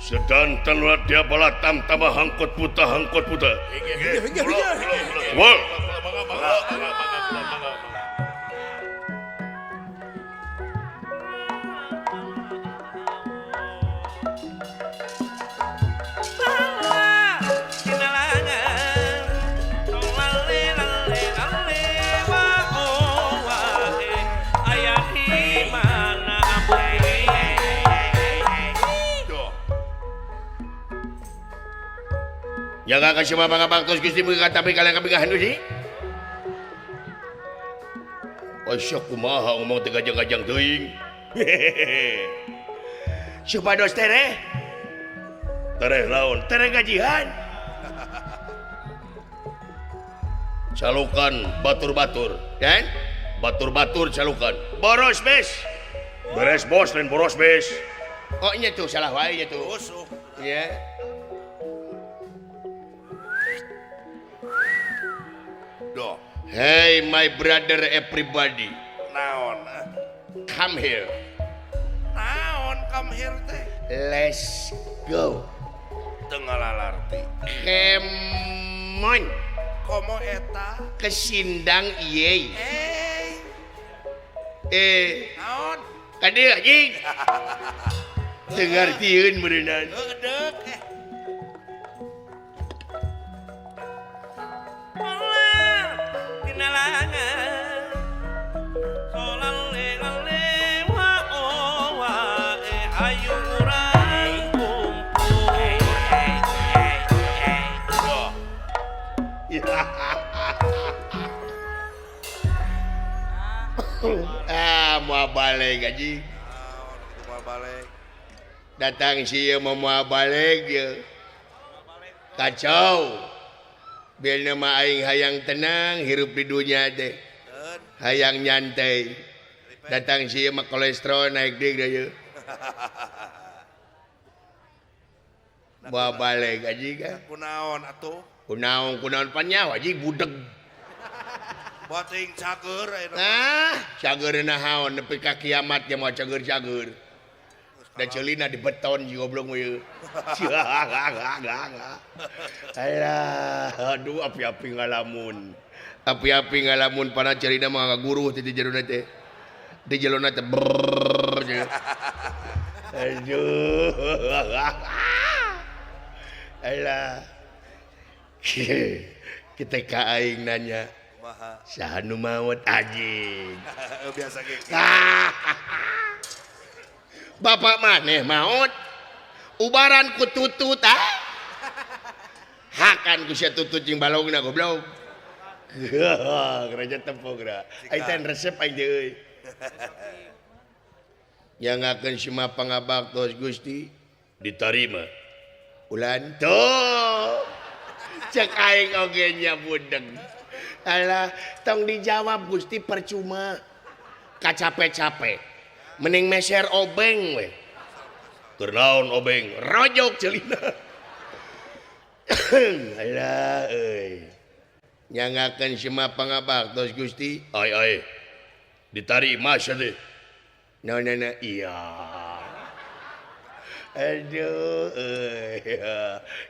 Sedanten dia bala tam-tama hangkot puta. Wah. Jaga kasih mabang-abang terus Gusti muga tapi kalian kabingahan sih. Asya kumaha ngomong teu gajang-gajang teuing. Supados tereh. Tereh laun, tereh gajihan. Calukan batur-batur, kan? Batur-batur calukan. Boros bes. Beres bos dan boros bes. Oh nya tuh salah wae nya tuh. Iya. Hey my brother everybody. Naon? Come here. Naon come here teh? Let's go. Tengah lalarti. Come on. Komo eta? Kesindang iye. Naon? Kadieu anjing. Teu ngartieun beuneunan. Gedeg Mau balik anjing. Mau balik. Datang sih mau balik dia. Kacau. Biar nama aing hayang tenang hirup di dunia teh. Hayang nyantai. Datang sih mah kolesterol naik deh dia. Mau balik anjing kan. Kunaon atuh? Kunaon panyawa anjing budeg. Bating cager cager nahaon nepi ka kiamat ya mau cager. Da ceulina di beton juga belum we. Alah, aduh api-api ngalamun. Api-api ngalamun pana ceulina mah ngaguruh ti jerona teh. Di jelona teh brrrr. Aduh. Alah. Kita ka aing nanya. Sahanu maut anjing. Biasa gitu. Bapak maneh maut. Ubaran ku tutut Hakan ku sia tutut jeung balongna goblok. Geraja tempo geura. Ai teh resep aing teh euy. Nyangakeun sima pangabak tos Gusti ditarima. Ulan tuh. Cek aing oge nya budeg. Alah, tong dijawab Gusti percuma. Kacape-cape. Mending meser obeng we. Keur naon obeng? Rojok ceulina. Alah euy. Nyangakeun sima pangabak tos Gusti. Ai. Ditarima sia teh. Naonna iya. Aduh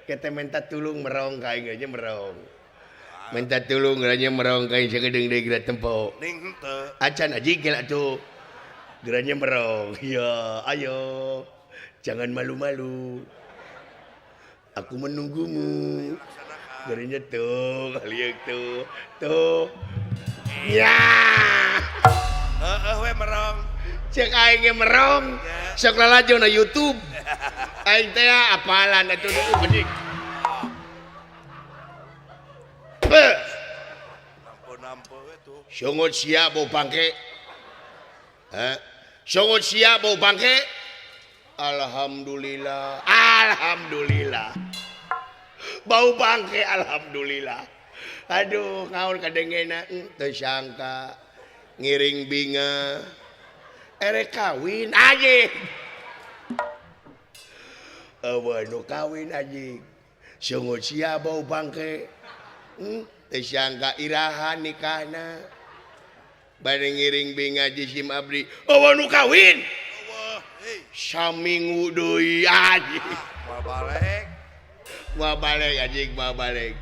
kita minta tulung merong ka aing aja merong. Minta tulung geranya merong kain sagedeng deui geura tempo. Ning henteu. Acan aji gel atuh. Geranya merong. Ya, ayo. Jangan malu-malu. Aku menunggumu. Geranya tuh, lihat tuh. Tuh. Ya. We merong. Cek aing ge merong. Sok lalajo na YouTube. Aing teh apalan atuh nu bedik. atuh. Sungut sia bau bangke. Sungut sia bau bangke. Alhamdulillah. Alhamdulillah. Bau bangke alhamdulillah. Aduh, ngaul kadengena teu sangka ngiring binga. Ere kawin anjing. Nu kawin anjing. Sungut sia bau bangke. Teu sangka irahan nikahna. Bade ngiring binga jisim abdi. Nu kawin. Wah, hei. Saminggu deui anjing. Wah balik. Anjing, mau balik.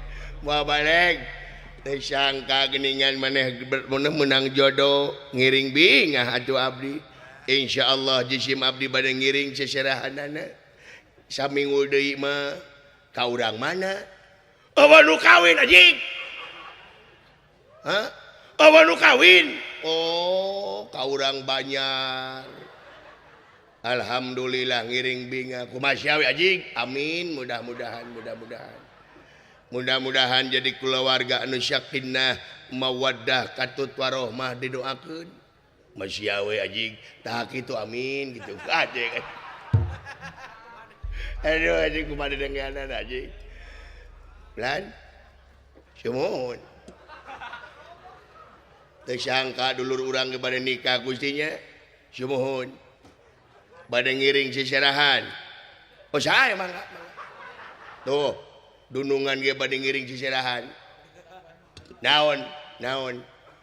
Teu sangka geuningan maneh menang jodoh ngiring bingah atuh abdi. Insyaallah jisim abdi bade ngiring seserahanana. Saminggu deui mah ka urang mana? Nu kawin anjing. Nu kawin. Oh, ka urang Banjar. Alhamdulillah ngiring binga kumaha sia we anjing. Amin, mudah-mudahan jadi keluarga anu sakinah mawaddah katut warahmah didoakeun. Masya we anjing tah kitu amin gitu anjing. Aduh anjing kumaha denganan anjing. Lan sumuhun. Teu sangka dulur urang ge bade nikah gustinya. Sumuhun. Bade ngiring seserahan. Oh sae mangga. Tuh, dunungan ge bade ngiring seserahan. Naon?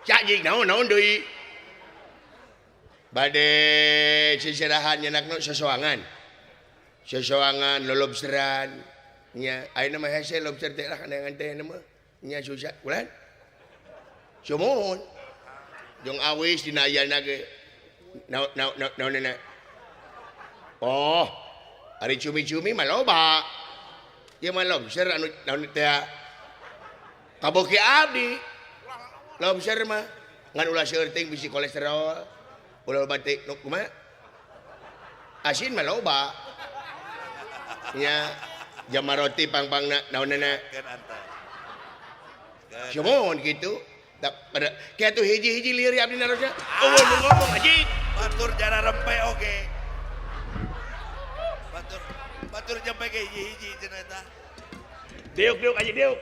Cak jing naon deui? Bade seserahan nyenakna sesoangan. Sesoangan lolobsteran. Nya ayeuna mah hese lobster teh lah kana teh mah. Nya susah. Ulan. Sumuhun. Jong awis dina ayana ge. Naon. Oh, ari cumi-cumi mah loba. Ieu mah lobster anu naon teh kaboki abdi. Lobster mah ngan ulah seueur teh bisi kolesterol. Ulah batik nu kumaha? Asin mah loba. Nya jama roti pang-pangna naonana? Kan anta. Sumuhun kitu. Pada kitu hiji-hiji lieur abdi narosna. Nu ngomong anjing. Batur jana rempe oge. Batur jampe ge hiji-hiji cenah eta. Diuk anjing diuk.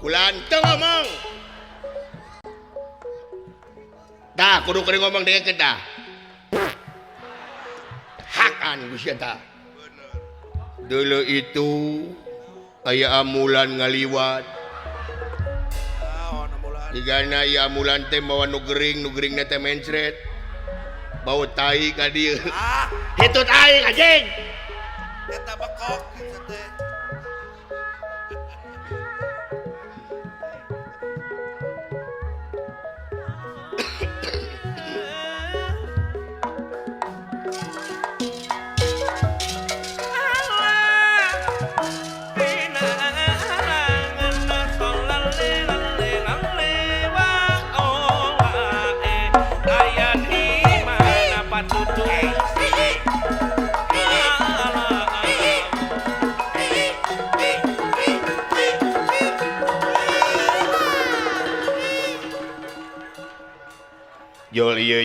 Ulan teu ngomong. Tah kudu ngomong dengan kita. Hakan Gusti eta. Dulu itu aya amulan ngaliwat. Digana ieu amulan teh mawa nu gering teh mencret. Bau tai ka dieu. Hitut aing anjing. Eta bekok kitu teh.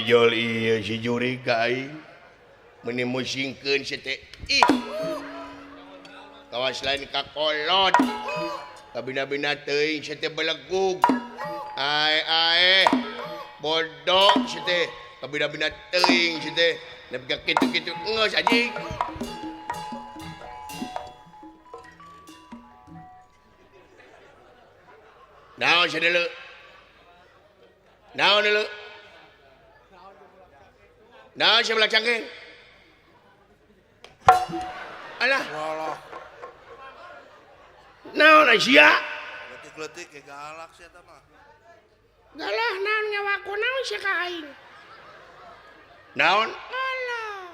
Jol ieu si juri ka aing meuni musingkeun si teh ih kawas lain ka kolot kabina-bina teuing si teh belegug ae bodoh si teh kabina-bina teuing si teh nepi ka kitu-kitu geus anjing naon sadeuleu naon deuleu nah, siapa cangkeng? Alah. Walah. Naon sia? Letik-letik ke galak sia eta mah. Galah naon ngawaku naon sia ka aing? Naon? Alah.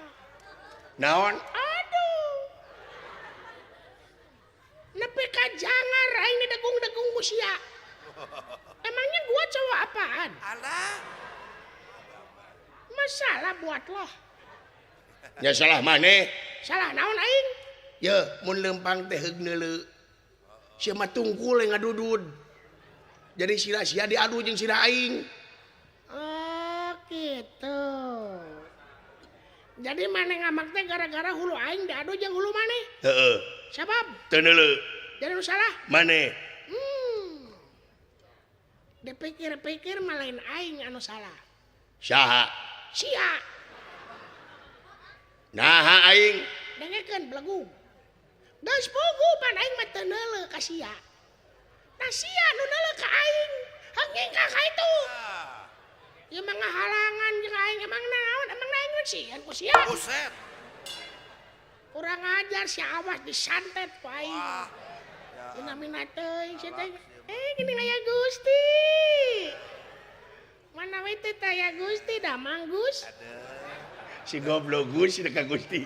Naon? Aduh. Nepi ka jangar aing degung-degung ku sia. Emangnya gua cowok apaan? Alah. Masalah buat lo. Ya salah maneh. Salah naon aing? Ya, mun lempang teh heug neuleu. siapa tungkul yang ngadudud jadi sila sia diadu jeung sila aing. Oh gitu. Jadi mana ngamak teh gara-gara hulu aing diadu jeung hulu maneh. Heeh. Sabab Teu neuleuh. jadi nu salah. Maneh. Dipikir-pikir malain aing anu salah. Saha? Sia. Naha aing? Dengekeun belagu. Geus pugu pan aing mah teu neuleuh ka sia. Nah sia nu neuleuh ka aing. Hanging ka itu. Ya mah ngahalangan jeung aing emang naon? Emang aing sieun ku sia. Buset. Kurang ajar si awas disantet ku aing. Wah. Mina teuing sia teh. Gini aya Gusti. Mana we teh aya Gusti dah manggus. Si goblok Gus si ka Gusti.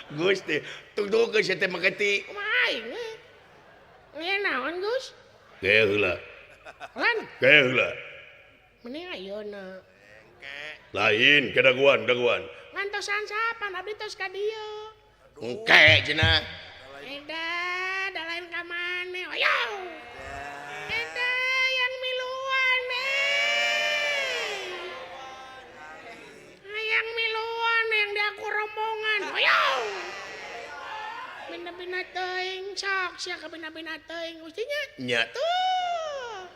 Gusti, tunggu ke sia teh maketi. Kumaha aing? Aya naon Gus? Gaya heula. Lan, Gaya heula. mending ayeuna. Lain ke daguan. Ngantosan sapan abdi tos ka dieu. Engke cenah. Eda, da lain ka maneh. Ayo. Eda yang miluan Yang miluan yang di aku rombongan. Ayo. Bina-bina teuing sok sia ka bina-bina teuing Gustinya. Nya. Tuh.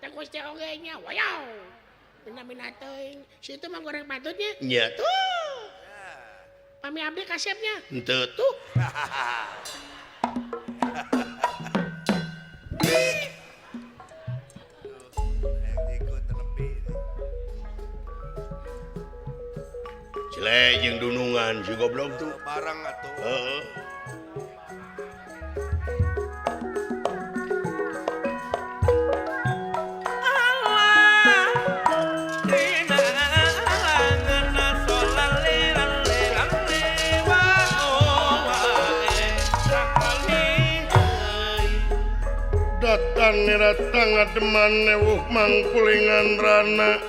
Teh Gusti oge nya. Ayo. Bina-bina teuing. Situ mah goreng patutnya. Nya. Tuh. Pami abdi kasepnya. Henteu. Tuh. Cile jeung dunungan si goblok tuh. Barang atuh. Heeh. Datang ngademan ewuh mangkulingan rana.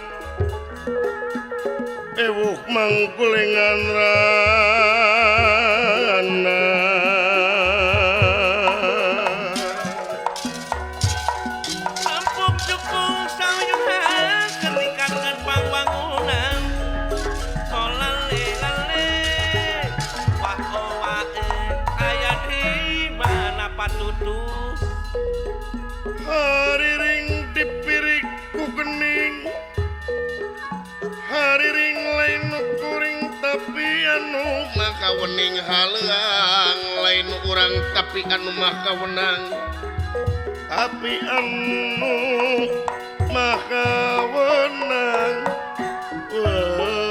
Ewuh mangkulingan rana. Kampung Jukung sayuran keningkatan pangbangunan. Olale lale wah wae aya di mana patutus. Hariring dipirik ku gening. Hariring lain kuring tapi anu Makawening haleang lain urang tapi anu makawenang. tapi anu makawenang. Tapi anu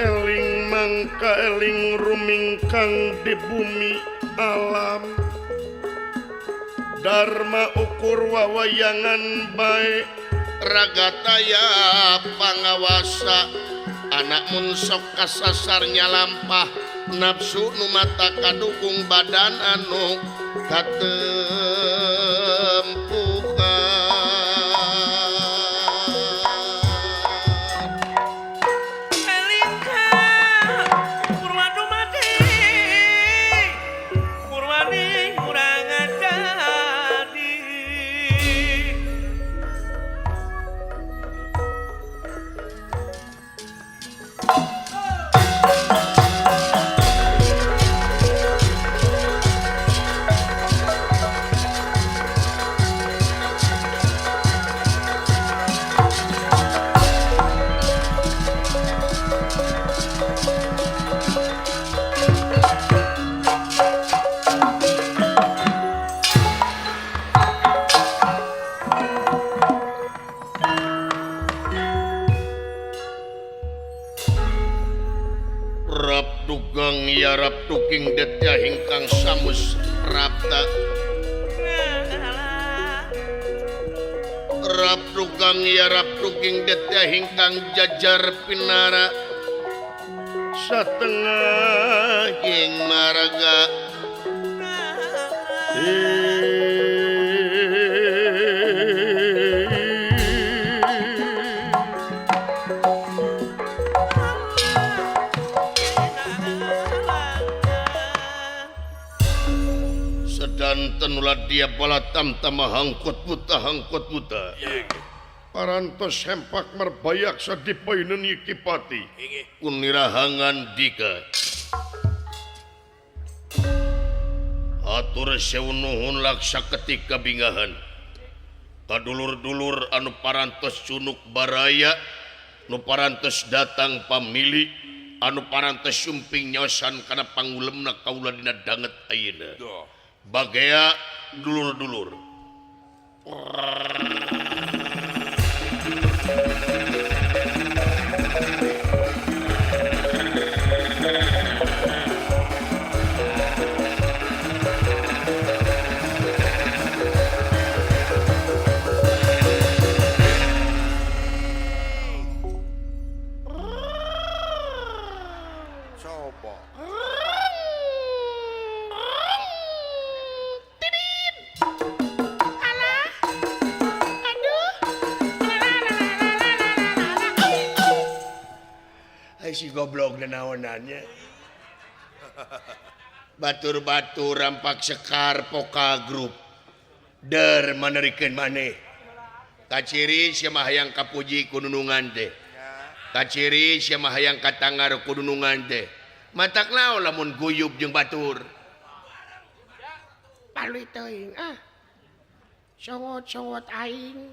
Eling mangka eling rumingkang di bumi alam. Dharma ukur wawayangan baik. Ragataya pangawasa anak mun sok kasasarnya lampah nafsu nu mata kadukung badan anu katempukan. Purwani kurang jadi. Rap dugang ya rap tuking detya hingkang samus rapta. Rap dugang ya rap tuking detya hingkang jajar pinara. Satengah King maraga janten ulah dia bala tamtama hangkot buta parantos sempak merbayak sadipaineun Yikipati kunirahangan dika atur sewu nuhun laksa ketika bingahan kadulur-dulur anu parantos sunuk baraya nu parantos datang pamili anu parantos sumping nyosan kana pangulemna kaula dina danget ayeuna bagea dulur-dulur si goblok dan naonannya batur-batur rampak sekar poka grup der manerikan maneh kaciri sia mah hayang kapuji kununungan teh kaciri sia mah hayang katangar kununungan teh matak naon lamun guyub jeung batur paluy teuing songot-songot aing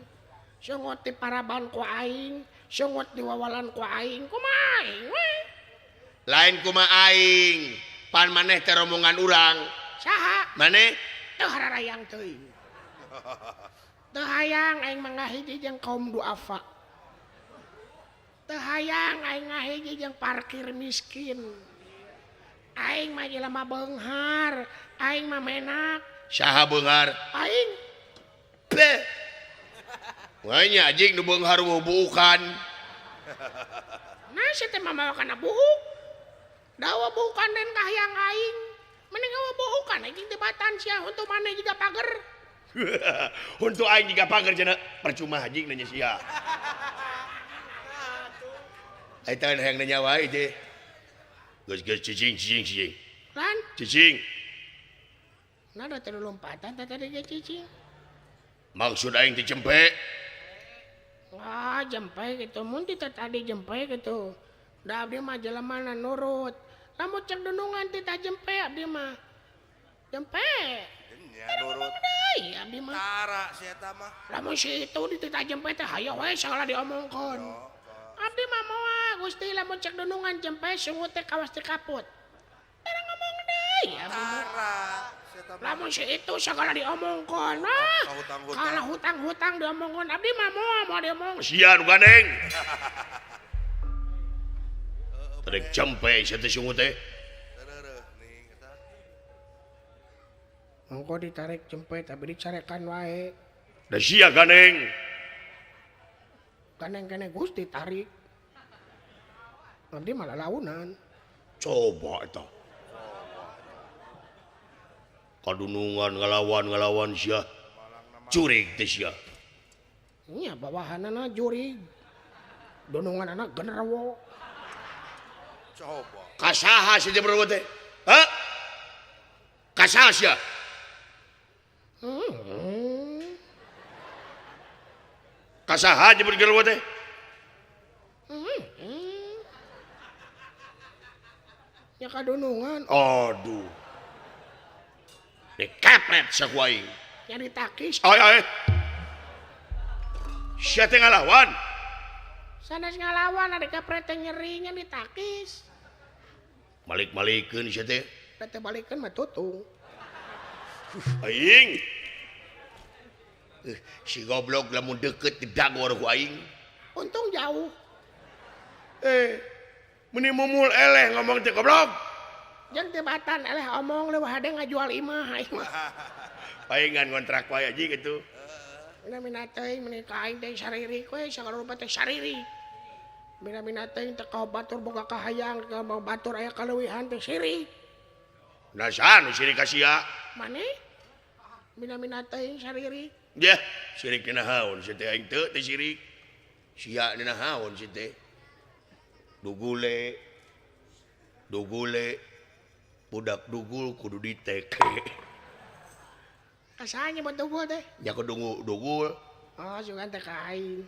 songot di paraban ku aing songot di wawalan ku aing kumaha aing we lain kumaha aing pan maneh teh rombongan urang saha maneh teu hararayang teuing teu hayang aing mangahiji jeung kaum duafa teu hayang aing ngahiji jeung parkir miskin aing mah jelema beunghar aing mah menak saha beunghar aing beh wanya anjing nu beunghar bukan nah si teh mamawa kana buuk dawa buukan den kahyang aing mending awa buukan aing debatan sia untuk maneh juga pager untuk aing juga pager cenah percuma anjing nanya sia eta hayang nanya wae teh geus cicing lan cicing nada teu lompatan tadi ge cicing maksud aing teh cempe wah jempe gitu mun tadi jempe gitu da abdi mah jelema na nurut lamun cek dunungan teh jempe abdi mah jempe nya nurut deui abdi mah tara si eta mah lamun si itu di teh jempe teh hayo we sagala diomongkeun abdi mah moal Gusti lamun cek dunungan jempe sungut teh kawas teh kaput tara ngomong deui abdi mah tara si eta mah lamun si itu sagala diomongkeun kalau hutang-hutang diomongkeun abdi mah moal diomong sia nu gandeng Rek cempe sia teh sungut teh tereureut ning eta engko ditarik jempe tapi dicarekan wae da sia gandeng kaneng kene Gusti tarik abdi malah launan coba eta kadunungan ngalawan sia curig teh sia nya bawahanana jurig dunungan anak genderuwo coba kasaha sia bener teh ha kasaha sia kasaha jeung bener teh nya kadunungan aduh dikepret saku aing nya ditakis ay sia teh ngalawan sanes ngalawan ada kapret teh nyerinya ditakis malik-malikeun sia teh teh balikeun mah tutung aing si goblok lamun deukeut didagor ku aing untung jauh meni mumul eleh ngomong teh goblok jeung tibatan eleh omong leuwih hade ngajual imah aing mah paingan kontrak wae aja gitu mina teuing menika aing teh sariri we sagala rupa teh sariri mina teuing teh ka batur boga kahayang ka batur aya kaleuwihan teh sirik nasan sirik ka sia maneh mina teuing sariri ya sirik dina haun sia teh aing teu teh sirik sia dina haun sia teh dugule budak dugul kudu diteke Kasanya buat dugul teh. nya ku dugul Oh, sugan teh kain.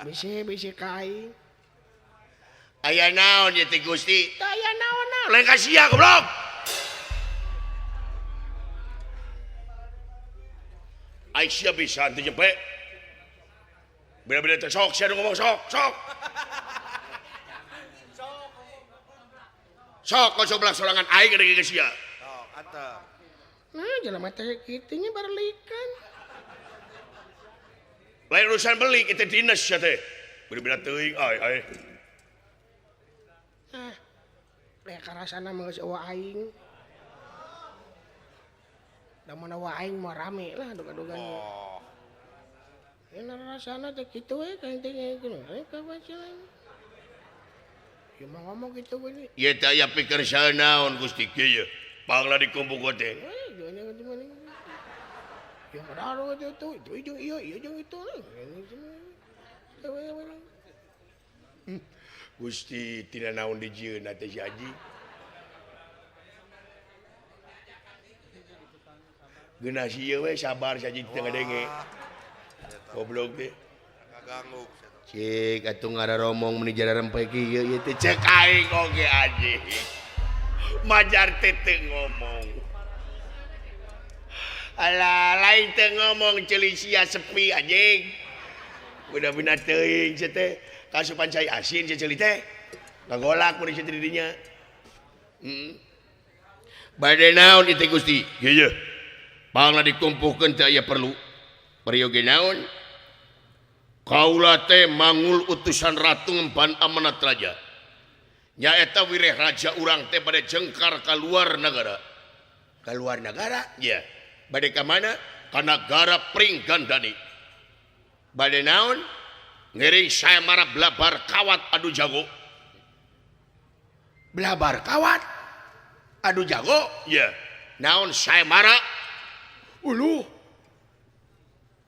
Bisi kain. aya naon ieu teh Gusti Daya naon-naon. lain ka sia goblok ai sia bisa teh jepe beda-beda teh sok sia nu ngomong sok kau coba sorangan aing gede ke sia Oh, antep. Nah, jelema teh kitunya barlikan. lain urusan beli kita dinas ya teh beda-beda teuing ai Ah. Karasana mah geus eueuh aing. Da mana wa aing mah rame lah duga-duga. Oh, Enak rasana teh kitu we kan teh kitu. Ka baca. Ya mah ngomong kitu we. ieu teh aya pikir saeunaon Gusti kieu pangla dikumpul teh Jangan di mana. Ya padahal itu jeung iya jeung itu. Gusti tina naon dijieun teh si Haji geuna sieu we sabar si Haji teu ngadenge goblok teh ngaganggu. cik atuh ngararomong meni jara rempeh kieu ieu teh cek aing oge anjing majar teh teu ngomong alah lain teu ngomong ceuli sia sepi anjing udah bina teuing sia teh kasupan cai asin sia ceuli teh ngagolak mun sia di dinya bade naon ieu teh Gusti ieu pangla dikumpulkeun teh aya perlu perioge naon kaula teh mangul utusan ratu ngemban amanat raja nyaeta wireh raja urang teh bade jengkar ka luar negara ya bade ka mana ka nagara Pringgandani bade naon ngiring sayemara blabar kawat adu jago blabar kawat adu jago ya naon sayemara uluh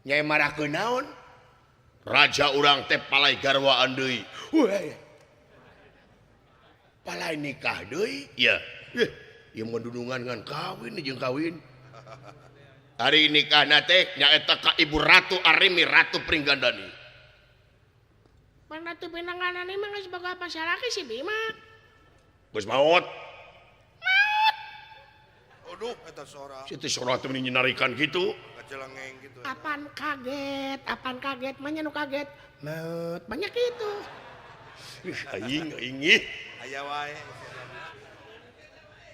nyai marakeun naon raja urang teh palai garwaan deui palai nikah deui ya ieu mendudungan ngan kawin jeung kawin ari nikahna teh nyaeta ka ibu ratu Arimi ratu Pringgandani Mana tuh pinanganan ini mah geus boga pasalaki si Bima. geus maot Aduh, eta sora. situ sora teh nyinarikan kitu Ngacelengeng gitu. Apaan kaget, manya nu kaget. Meut banyak itu. aing ih Aya wae.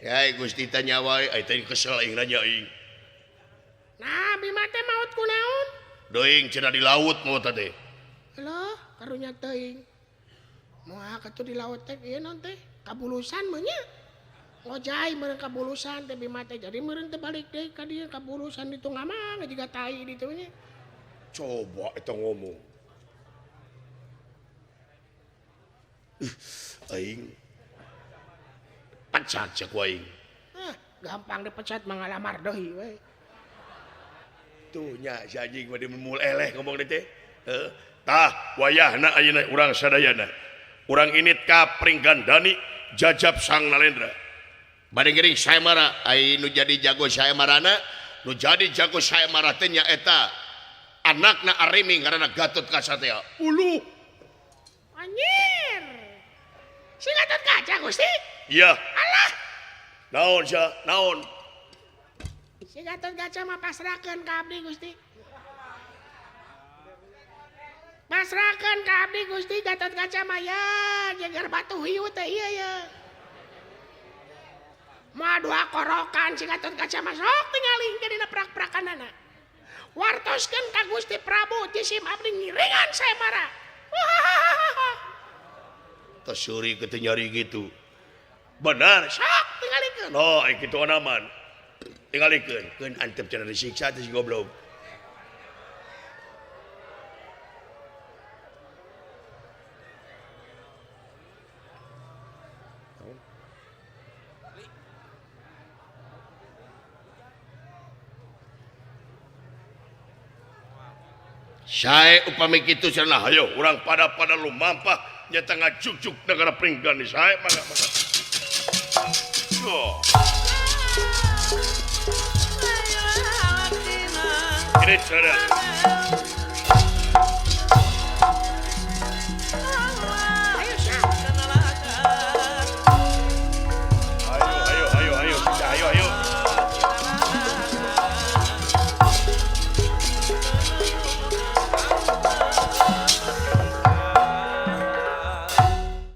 ya Gusti tanya wae ai teh kesel aing nanya aing Nah, Bima teh maut kunaon? doing cenah di laut maut teh Halo, karunya teuing. Moal katu di laut teh ieu naon teh? Kabulusan mah nya. Ngojai meureun kabulusan teh Bima teh. Jadi meureun teh balik deui ka dieu kabulusan ditu ngamang jiga tai ditu nya. coba eta ngomong aing pecat cek aing Ah, gampang dipecat mah ngalamar deui we. tuh nya si anjing mah dimul eleh ngomong teh heuh tah wayahna ayeuna urang sadayana urang init ka Pringgandani jajab Sang Nalendra bade ngiring sayemara ai nu jadi jago sayemarana nu jadi jago sayemara teh nyaeta anakna Arimi ngaranna Gatot Kasatea uluh Anjir. Si Gatot Kaca Gusti. iya alah naon sia naon Si Gatot Kaca mah pasrahkeun ka abdi Gusti. Pasrahkeun ka abdi Gusti Gatot Kaca mah ya jeger batu hiu teh ieu ya. Moal dua korokan si Gatot Kaca mah sok tingali jadi prak-prakanana. Wartoskeun ka Gusti Prabu jisim abdi ngiringan sayemara. tasuri keteu nyari gitu benar Sok tingalikeun. no ai kitu anaman tingalikeun keun antep cenah disiksa teh si goblok Sae upami kitu cenah hayo urang pada lumampah nya tengah cucuk negara Pringgandani sae mangga. Oh. Berecara.